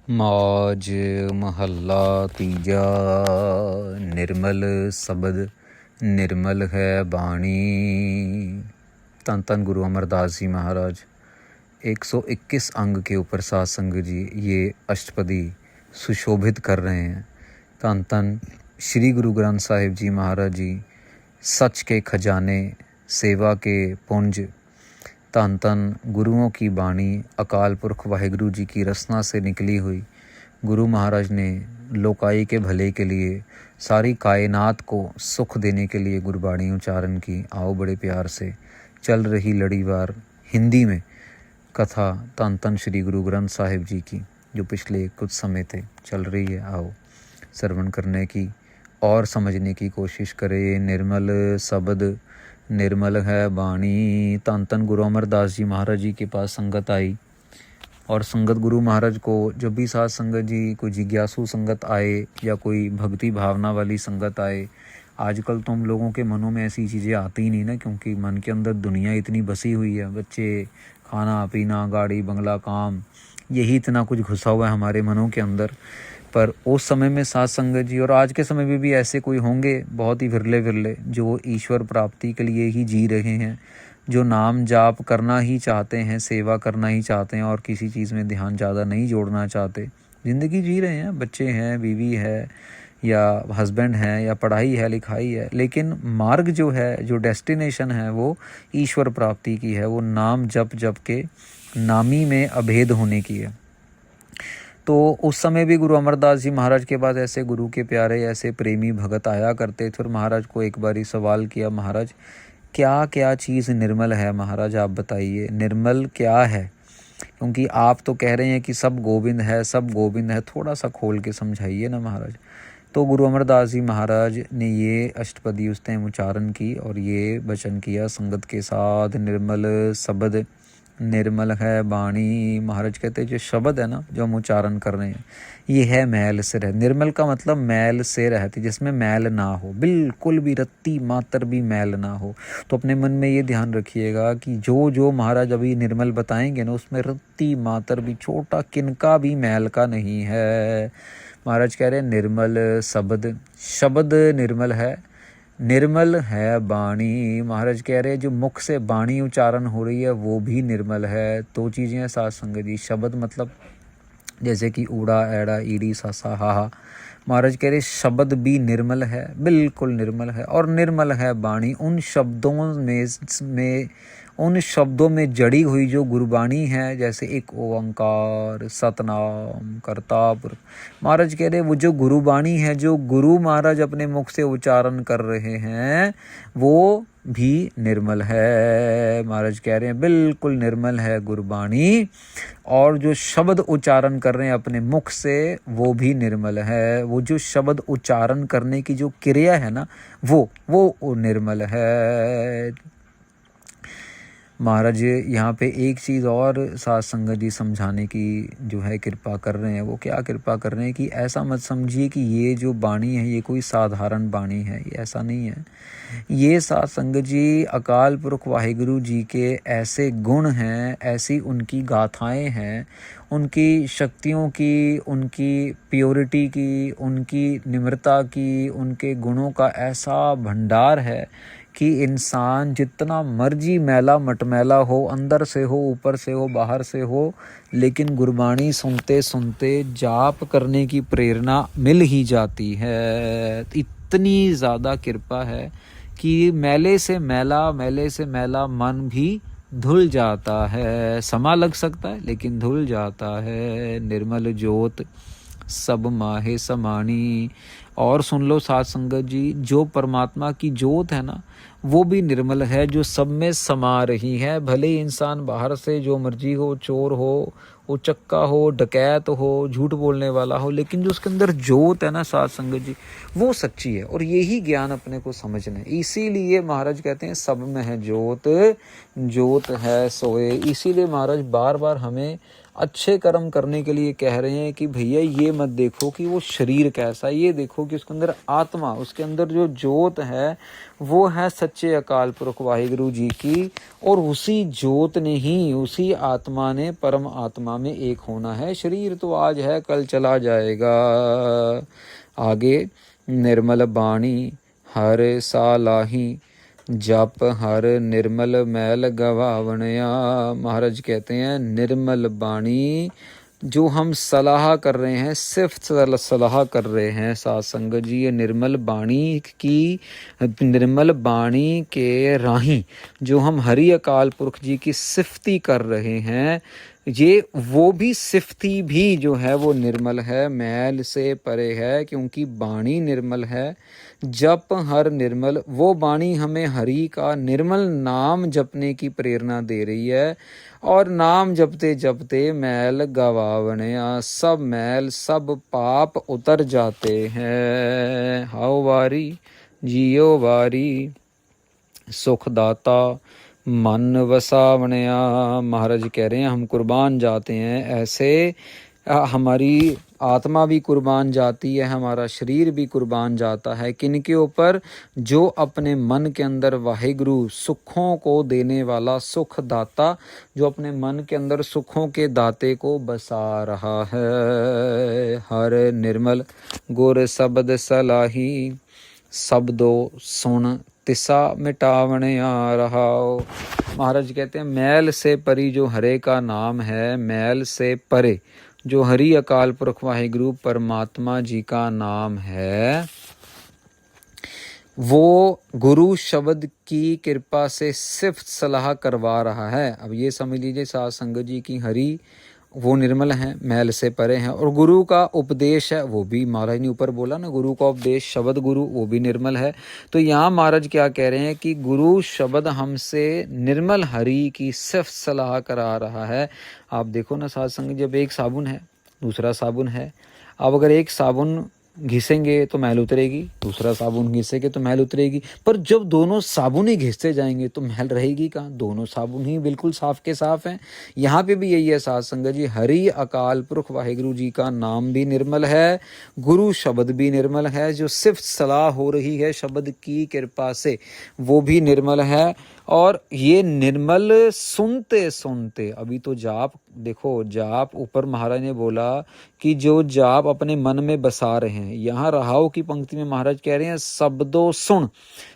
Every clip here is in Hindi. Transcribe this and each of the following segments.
ਮੌਜ ਮਹੱਲਾ ਤੀਜਾ। निर्मल शब्द निर्मल है बाणी। धन धन गुरु अमरदास जी महाराज 121 अंग के ऊपर साध संगत जी ये अष्टपदी सुशोभित कर रहे हैं। धन धन श्री गुरु ग्रंथ साहिब जी महाराज जी सच के खजाने, सेवा के पुंज। धन धन गुरुओं की बाणी अकाल पुरख वाहिगुरु जी की रसना से निकली हुई। गुरु महाराज ने लोकाई के भले के लिए, सारी कायनात को सुख देने के लिए गुरबाणी उच्चारण की। आओ बड़े प्यार से चल रही लड़ीवार हिंदी में कथा धन धन श्री गुरु ग्रंथ साहिब जी की, जो पिछले कुछ समय से चल रही है। आओ श्रवण करने की और समझने की कोशिश करें। निर्मल शब्द निर्मल है बाणी। धन धन गुरु अमरदास जी महाराज जी के पास संगत आई, और संगत गुरु महाराज को जब भी साध संगत जी कोई जिज्ञासु संगत आए या कोई भक्ति भावना वाली संगत आए, आजकल तो हम लोगों के मनों में ऐसी चीज़ें आती ही नहीं ना, क्योंकि मन के अंदर दुनिया इतनी बसी हुई है। बच्चे, खाना पीना, गाड़ी बंगला, काम, यही इतना कुछ घुसा हुआ है हमारे मनों के अंदर। पर उस समय में साध संगत जी और आज के समय में भी ऐसे कोई होंगे, बहुत ही विरले जो ईश्वर प्राप्ति के लिए ही जी रहे हैं, जो नाम जाप करना ही चाहते हैं, सेवा करना ही चाहते हैं और किसी चीज़ में ध्यान ज़्यादा नहीं जोड़ना चाहते। ज़िंदगी जी रहे हैं, बच्चे हैं, बीवी है या हस्बैंड है या पढ़ाई है, लिखाई है, लेकिन मार्ग जो है, जो डेस्टिनेशन है, वो ईश्वर प्राप्ति की है। वो नाम जप जप के नामी में अभेद होने की है। तो उस समय भी गुरु अमरदास जी महाराज के पास ऐसे गुरु के प्यारे, ऐसे प्रेमी भगत आया करते थे। और महाराज को एक बार ही सवाल किया, महाराज क्या क्या चीज़ निर्मल है? महाराज आप बताइए, निर्मल क्या है? क्योंकि आप तो कह रहे हैं कि सब गोविंद है, सब गोविंद है, थोड़ा सा खोल के समझाइए ना महाराज। तो गुरु अमरदास जी महाराज ने ये अष्टपदी उस टाइम उच्चारण की और ये वचन किया संगत के साथ, निर्मल शब्द निर्मल है बाणी। महाराज कहते हैं जो शब्द है ना, जो हम उच्चारण कर रहे हैं, ये है मैल से रह। निर्मल का मतलब मैल से रहती, जिसमें मैल ना हो, बिल्कुल भी रत्ती मात्र भी मैल ना हो। तो अपने मन में ये ध्यान रखिएगा कि जो जो महाराज अभी निर्मल बताएंगे ना, उसमें रत्ती मात्र भी, छोटा किनका भी मैल का नहीं है। महाराज कह रहे हैं निर्मल शब्द, शब्द निर्मल है, निर्मल है बाणी। महाराज कह रहे हैं जो मुख से बाणी उच्चारण हो रही है वो भी निर्मल है। दो चीज़ें हैं साथ संगत जी। शब्द मतलब जैसे कि ऊड़ा, एड़ा, ईड़ी, सा, हा। महाराज कह रहे शब्द भी निर्मल है, बिल्कुल निर्मल है। और निर्मल है बाणी, उन शब्दों में जड़ी हुई जो गुरबाणी है, जैसे एक ओंकार, सतनाम, करतापुर। महाराज कह रहे वो जो गुरुबाणी है, जो गुरु महाराज अपने मुख से उच्चारण कर रहे हैं, वो भी निर्मल है। महाराज कह रहे हैं बिल्कुल निर्मल है गुरबाणी, और जो शब्द उच्चारण कर रहे हैं अपने मुख से, वो भी निर्मल है। वो जो शब्द उच्चारण करने की जो क्रिया है ना, वो निर्मल है। महाराज यहाँ पे एक चीज़ और साध संगत जी समझाने की जो है कृपा कर रहे हैं। वो क्या कृपा कर रहे हैं कि ऐसा मत समझिए कि ये जो बाणी है ये कोई साधारण बाणी है, ये ऐसा नहीं है। ये साध संगत जी अकाल पुरख वाहिगुरु जी के ऐसे गुण हैं, ऐसी उनकी गाथाएं हैं, उनकी शक्तियों की, उनकी प्योरिटी की, उनकी निम्रता की, उनके गुणों का ऐसा भंडार है कि इंसान जितना मर्जी मैला मटमैला हो, अंदर से हो, ऊपर से हो, बाहर से हो, लेकिन गुरबाणी सुनते सुनते जाप करने की प्रेरणा मिल ही जाती है। इतनी ज़्यादा कृपा है कि मैले से मैला मन भी धुल जाता है। समा लग सकता है लेकिन धुल जाता है। निर्मल ज्योत सब माहे समानी। और सुन लो साध संगत जी, जो परमात्मा की ज्योत है ना, वो भी निर्मल है, जो सब में समा रही है। भले ही इंसान बाहर से जो मर्जी हो, चोर हो, उचक्का हो, डकैत हो, झूठ बोलने वाला हो, लेकिन जो उसके अंदर ज्योत है ना साध संगत जी, वो सच्ची है। और यही ज्ञान अपने को समझना है। इसीलिए महाराज कहते हैं सब में है ज्योत, ज्योत है सोए। इसीलिए महाराज बार बार हमें अच्छे कर्म करने के लिए कह रहे हैं कि भैया ये मत देखो कि वो शरीर कैसा है, ये देखो कि उसके अंदर आत्मा, उसके अंदर जो जोत है वो है सच्चे अकाल पुरख वाहिगुरु जी की, और उसी जोत ने ही, उसी आत्मा ने परम आत्मा में एक होना है। शरीर तो आज है कल चला जाएगा। आगे, निर्मल बाणी हर सालाही, जप हर निर्मल मैल गवावणया। महाराज कहते हैं निर्मल बाणी, जो हम सलाह कर रहे हैं, सिर्फ सलाह कर रहे हैं साध संगत जी, ये निर्मल बाणी की, निर्मल बाणी के राही जो हम हरि अकाल पुरख जी की सिफती कर रहे हैं, ये वो भी सिफती भी जो है वो निर्मल है, मैल से परे है, क्योंकि बाणी निर्मल है। जप हर निर्मल, वो बाणी हमें हरि का निर्मल नाम जपने की प्रेरणा दे रही है, और नाम जपते जपते मैल गवावणया, सब मैल सब पाप उतर जाते हैं। हाओ वारी जियो वारी, सुखदाता मन वसावणया। महाराज कह रहे हैं हम कुर्बान जाते हैं, ऐसे हमारी आत्मा भी कुर्बान जाती है, हमारा शरीर भी कुर्बान जाता है। किनके ऊपर? जो अपने मन के अंदर वाहिगुरु सुखों को देने वाला सुख दाता, जो अपने मन के अंदर सुखों के दाते को बसा रहा है। हर निर्मल गुर शब्द सलाही, शब्दो सुन तिसा मिटावने आ रहा। महाराज कहते हैं मैल से परी जो हरे का नाम है, मैल से परे जो हरि अकाल पुरख वाहिगुरु परमात्मा जी का नाम है, वो गुरु शब्द की कृपा से सिर्फ सलाह करवा रहा है। अब ये समझ लीजिए साध संगत जी की हरि वो निर्मल हैं, मैल से परे हैं, और गुरु का उपदेश है वो भी, महाराज ने ऊपर बोला ना गुरु का उपदेश शब्द गुरु, वो भी निर्मल है। तो यहाँ महाराज क्या कह रहे हैं कि गुरु शब्द हमसे निर्मल हरि की सिर्फ सलाह करा रहा है। आप देखो ना साध संगत, जब एक साबुन है दूसरा साबुन है, अब अगर एक साबुन घिसेंगे तो मैल उतरेगी, दूसरा साबुन घिसेंगे तो मैल उतरेगी, पर जब दोनों साबुन ही घिसते जाएंगे तो मैल रहेगी कहाँ? दोनों साबुन ही बिल्कुल साफ के साफ हैं। यहाँ पे भी यही है साध संगत जी, हरि अकाल पुरख वाहिगुरु जी का नाम भी निर्मल है, गुरु शब्द भी निर्मल है, जो सिर्फ सलाह हो रही है शब्द की कृपा से वो भी निर्मल है। और ये निर्मल सुनते सुनते, अभी तो जाप देखो, जाप ऊपर महाराज ने बोला कि जो जाप अपने मन में बसा रहे हैं, यहाँ रहाओ की पंक्ति में महाराज कह रहे हैं शब्दों सुन,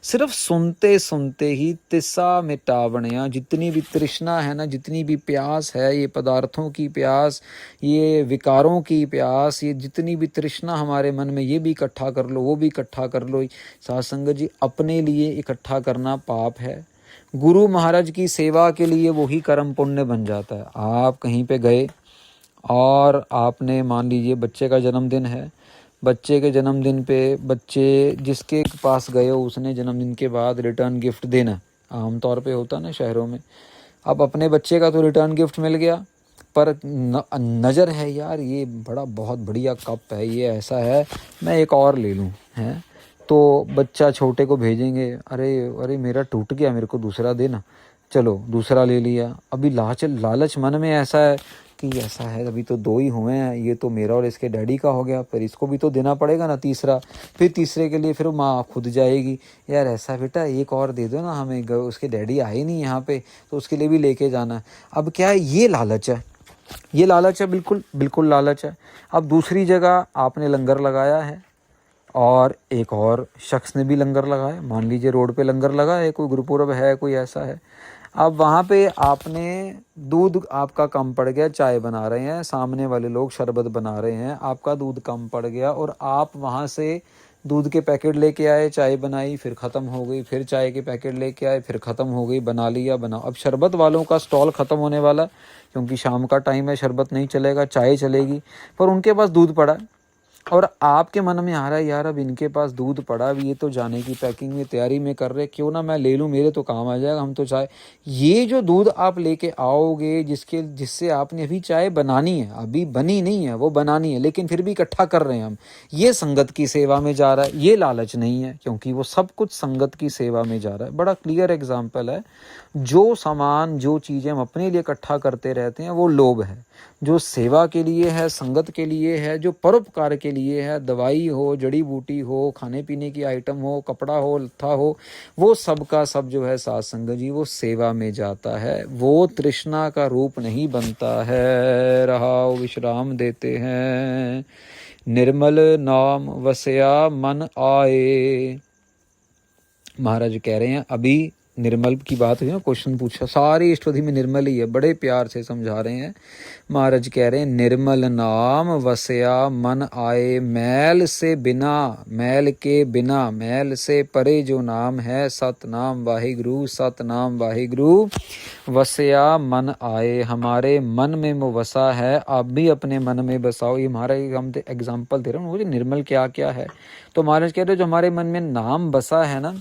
सिर्फ सुनते सुनते ही तिसा मिटावणिया, जितनी भी तृष्णा है ना, जितनी भी प्यास है, ये पदार्थों की प्यास, ये विकारों की प्यास, ये जितनी भी तृष्णा हमारे मन में, ये भी इकट्ठा कर लो, वो भी इकट्ठा कर लो। साध संगत जी, अपने लिए इकट्ठा करना पाप है, गुरु महाराज की सेवा के लिए वही कर्म पुण्य बन जाता है। आप कहीं पे गए और आपने मान लीजिए बच्चे का जन्मदिन है, बच्चे के जन्मदिन पे बच्चे जिसके पास गए हो उसने जन्मदिन के बाद रिटर्न गिफ्ट देना, आमतौर पे होता ना शहरों में। अब अपने बच्चे का तो रिटर्न गिफ्ट मिल गया, पर नज़र है यार ये बहुत बढ़िया कप है, ये ऐसा है, मैं एक और ले लूँ, हैं तो बच्चा छोटे को भेजेंगे, अरे मेरा टूट गया, मेरे को दूसरा देना, चलो दूसरा ले लिया। अभी लालच मन में ऐसा है कि ऐसा है, अभी तो 2 ही हुए हैं, ये तो मेरा और इसके डैडी का हो गया, पर इसको भी तो देना पड़ेगा ना तीसरा, फिर तीसरे के लिए फिर माँ खुद जाएगी, यार ऐसा बेटा एक और दे दो ना हमें, उसके डैडी आए नहीं यहाँ पे तो उसके लिए भी लेके जाना है। अब क्या है, ये लालच है, ये लालच है, बिल्कुल लालच है। अब दूसरी जगह आपने लंगर लगाया है और एक और शख्स ने भी लंगर लगाया, मान लीजिए रोड पे लंगर लगा है, कोई गुरुपुरब है, कोई ऐसा है, अब वहाँ पे आपने दूध आपका कम पड़ गया, चाय बना रहे हैं, सामने वाले लोग शरबत बना रहे हैं, आपका दूध कम पड़ गया और आप वहाँ से दूध के पैकेट लेके आए, चाय बनाई, फिर ख़त्म हो गई, फिर चाय के पैकेट लेके आए, फिर ख़त्म हो गई, बना लिया, बनाओ। अब शरबत वालों का स्टॉल ख़त्म होने वाला, क्योंकि शाम का टाइम है, शरबत नहीं चलेगा, चाय चलेगी, पर उनके पास दूध पड़ा है और आपके मन में आ रहा है यार अब इनके पास दूध पड़ा, अब ये तो जाने की पैकिंग में तैयारी में कर रहे, क्यों ना मैं ले लूँ, मेरे तो काम आ जाएगा, हम तो चाय, ये जो दूध आप लेके आओगे जिससे आपने अभी चाय बनानी है, अभी बनी नहीं है, वो बनानी है, लेकिन फिर भी इकट्ठा कर रहे हैं हम, ये संगत की सेवा में जा रहा है, ये लालच नहीं है, क्योंकि वो सब कुछ संगत की सेवा में जा रहा है। बड़ा क्लियर एग्जाम्पल है। जो सामान जो चीज़ें हम अपने लिए इकट्ठा करते रहते हैं वो लोभ है। जो सेवा के लिए है, संगत के लिए है, जो परोपकार के लिए है, दवाई हो, जड़ी बूटी हो, खाने पीने की आइटम हो, कपड़ा हो, लत्था हो, वो सब का सब जो है साध संगत जी वो सेवा में जाता है, वो तृष्णा का रूप नहीं बनता है। रहाओ विश्राम देते हैं। निर्मल नाम वसया मन आए। महाराज कह रहे हैं अभी निर्मल की बात हुई ना, क्वेश्चन पूछा, सारी अष्टपदी में निर्मल ही है, बड़े प्यार से समझा रहे हैं। महाराज कह रहे हैं निर्मल नाम वसया मन आए। मैल से बिना, मैल के बिना, मैल से परे जो नाम है सतनाम वाहिगुरु, सतनाम वाहिगुरु वसया मन आए। हमारे मन में वो वसा है, आप भी अपने मन में बसाओ। ये महाराज हम एग्जाम्पल दे रहे हैं, मुझे निर्मल क्या क्या है। तो महाराज कह रहे जो हमारे मन में नाम बसा है ना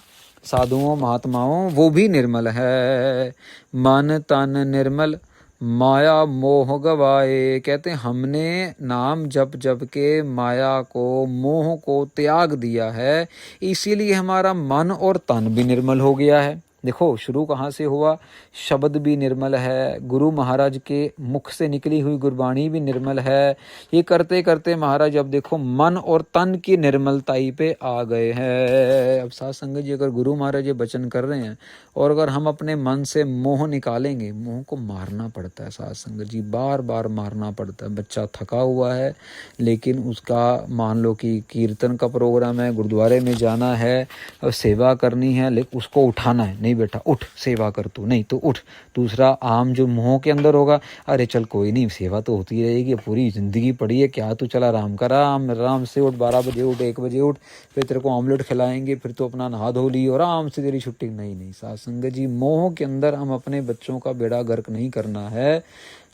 साधुओं महात्माओं, वो भी निर्मल है। मन तन निर्मल माया मोह गवाए। कहते हैं हमने नाम जप जप के माया को, मोह को त्याग दिया है, इसीलिए हमारा मन और तन भी निर्मल हो गया है। देखो शुरू कहाँ से हुआ, शब्द भी निर्मल है, गुरु महाराज के मुख से निकली हुई गुरबाणी भी निर्मल है। ये करते करते महाराज अब देखो मन और तन की निर्मलताई पे आ गए हैं। अब साध संगत जी अगर गुरु महाराज ये वचन कर रहे हैं और अगर हम अपने मन से मोह निकालेंगे, मोह को मारना पड़ता है साध संगत जी, बार बार मारना पड़ता है। बच्चा थका हुआ है लेकिन उसका मान लो कि कीर्तन का प्रोग्राम है, गुरुद्वारे में जाना है, सेवा करनी है, लेकिन उसको उठाना है, नहीं बेटा उठ सेवा कर तू, नहीं तो उठ। दूसरा आम जो मुंह के अंदर होगा, अरे चल कोई नहीं सेवा तो होती रहेगी, पूरी जिंदगी पड़ी है, क्या तू चल आराम कर, आराम से उठ, 12 बजे उठ, 1 बजे उठ, फिर तेरे को ऑमलेट खिलाएंगे, फिर तो अपना नहा धो ली और आराम से तेरी छुट्टी। नहीं नहीं साध संगत जी, मोह के अंदर हम अपने बच्चों का बेड़ा गर्क नहीं करना है।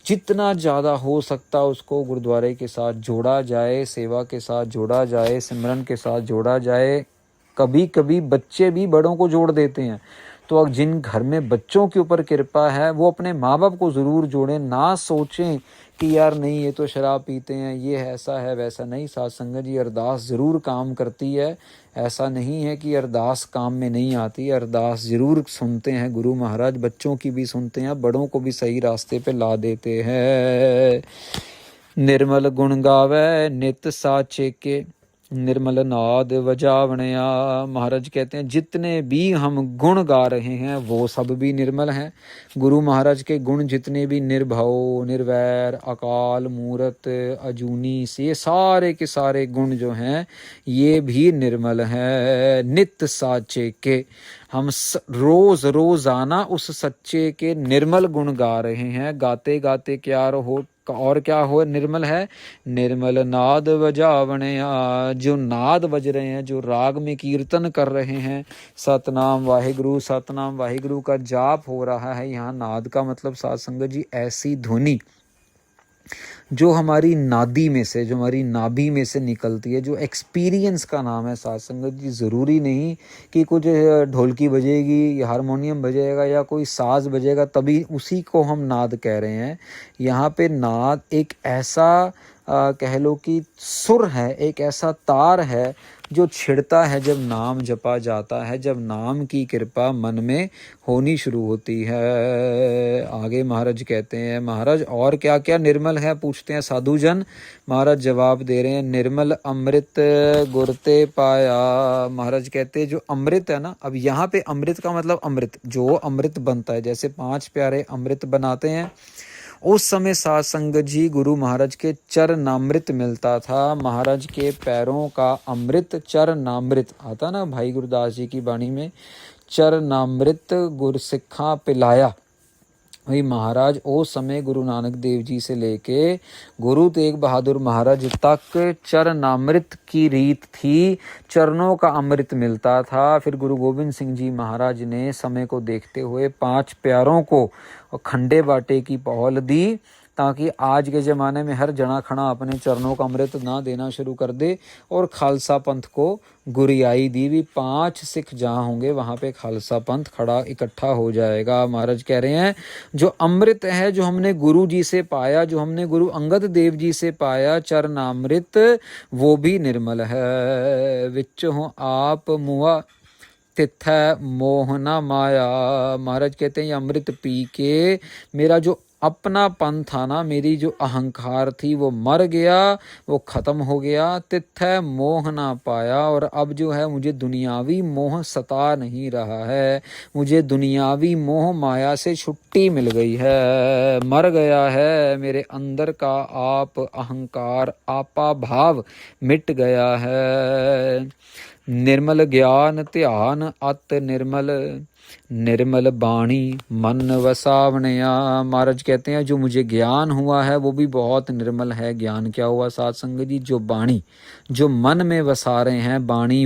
जितना ज़्यादा हो सकता उसको गुरुद्वारे के साथ जोड़ा जाए, सेवा के साथ जोड़ा जाए, सिमरन के साथ जोड़ा जाए। कभी कभी बच्चे भी बड़ों को जोड़ देते हैं, तो अब जिन घर में बच्चों के ऊपर कृपा है वो अपने माँ बाप को ज़रूर जोड़ें, ना सोचें कि यार नहीं ये तो शराब पीते हैं, ये ऐसा है वैसा नहीं। साध संगत जी अरदास ज़रूर काम करती है, ऐसा नहीं है कि अरदास काम में नहीं आती, अरदास ज़रूर सुनते हैं गुरु महाराज, बच्चों की भी सुनते हैं, बड़ों को भी सही रास्ते पे ला देते हैं। निर्मल गुण गावे नित साचे के, निर्मल नाद वजावणया। महाराज कहते हैं जितने भी हम गुण गा रहे हैं वो सब भी निर्मल हैं। गुरु महाराज के गुण जितने भी, निर्भव, निर्वैर, अकाल मूरत, अजूनी, से ये सारे के सारे गुण जो हैं ये भी निर्मल हैं। नित्य साचे के, हम रोजाना उस सच्चे के निर्मल गुण गा रहे हैं। गाते गाते क्या हो, और क्या हो निर्मल है, निर्मल नाद बजावणया, जो नाद बज रहे हैं, जो राग में कीर्तन कर रहे हैं, सतनाम वाहिगुरु का जाप हो रहा है। यहाँ नाद का मतलब साध संगत जी ऐसी ध्वनि जो हमारी नादी में से, जो हमारी नाभि में से निकलती है, जो एक्सपीरियंस का नाम है साध संगत जी। ज़रूरी नहीं कि कुछ ढोलकी बजेगी या हारमोनियम बजेगा या कोई साज बजेगा तभी उसी को हम नाद कह रहे हैं। यहाँ पे नाद एक ऐसा कह लो कि सुर है, एक ऐसा तार है जो छिड़ता है जब नाम जपा जाता है, जब नाम की कृपा मन में होनी शुरू होती है। आगे महाराज कहते हैं, महाराज और क्या क्या निर्मल है पूछते हैं साधु जन। महाराज जवाब दे रहे हैं, निर्मल अमृत गुरते पाया। महाराज कहते हैं जो अमृत है ना, अब यहाँ पे अमृत का मतलब अमृत, जो अमृत बनता है, जैसे 5 प्यारे अमृत बनाते हैं, उस समय साध संगत जी गुरु महाराज के चरणामृत मिलता था। महाराज के पैरों का अमृत चरणामृत आता ना भाई गुरदास जी की वाणी में, चरणामृत गुरसिक्खा पिलाया। वही महाराज उस समय गुरु नानक देव जी से लेके गुरु तेग बहादुर महाराज तक चरणामृत की रीत थी, चरणों का अमृत मिलता था। फिर गुरु गोविंद सिंह जी महाराज ने समय को देखते हुए 5 प्यारों को खंडे बाटे की पहल दी, ताकि आज के ज़माने में हर जना खड़ा अपने चरणों का अमृत ना देना शुरू कर दे। और खालसा पंथ को गुरियाई दी भी, 5 सिख जहाँ होंगे वहाँ पे खालसा पंथ खड़ा इकट्ठा हो जाएगा। महाराज कह रहे हैं जो अमृत है, जो हमने गुरु जी से पाया, जो हमने गुरु अंगद देव जी से पाया चरणामृत, वो भी निर्मल है। विच हो आप मुआ तिथै मोह न माया। महाराज कहते हैं ये अमृत पी के मेरा जो अपनापन था ना, मेरी जो अहंकार थी वो मर गया, वो खत्म हो गया। तिथै मोह ना पाया, और अब जो है मुझे दुनियावी मोह सता नहीं रहा है, मुझे दुनियावी मोह माया से छुट्टी मिल गई है, मर गया है मेरे अंदर का आप अहंकार, आपा भाव मिट गया है। निर्मल ज्ञान ध्यान अत निर्मल, निर्मल बाणी मन वसावणया। महाराज कहते हैं जो मुझे ज्ञान हुआ है वो भी बहुत निर्मल है। ज्ञान क्या हुआ साध संगत जी? जो बाणी, जो मन में वसा रहे हैं बाणी,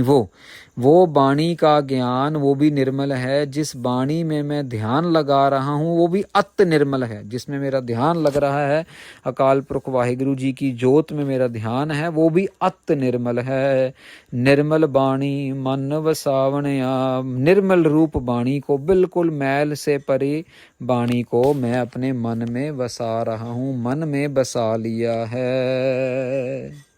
वो बाणी का ज्ञान वो भी निर्मल है। जिस बाणी में मैं ध्यान लगा रहा हूँ वो भी अत निर्मल है। जिसमें मेरा ध्यान लग रहा है अकाल पुरख वाहिगुरु जी की जोत में मेरा ध्यान है, वो भी अत निर्मल है। निर्मल बाणी मन वसावणया, निर्मल रूप बाणी को, बिल्कुल मैल से परे बाणी को मैं अपने मन में बसा रहा हूँ, मन में बसा लिया है।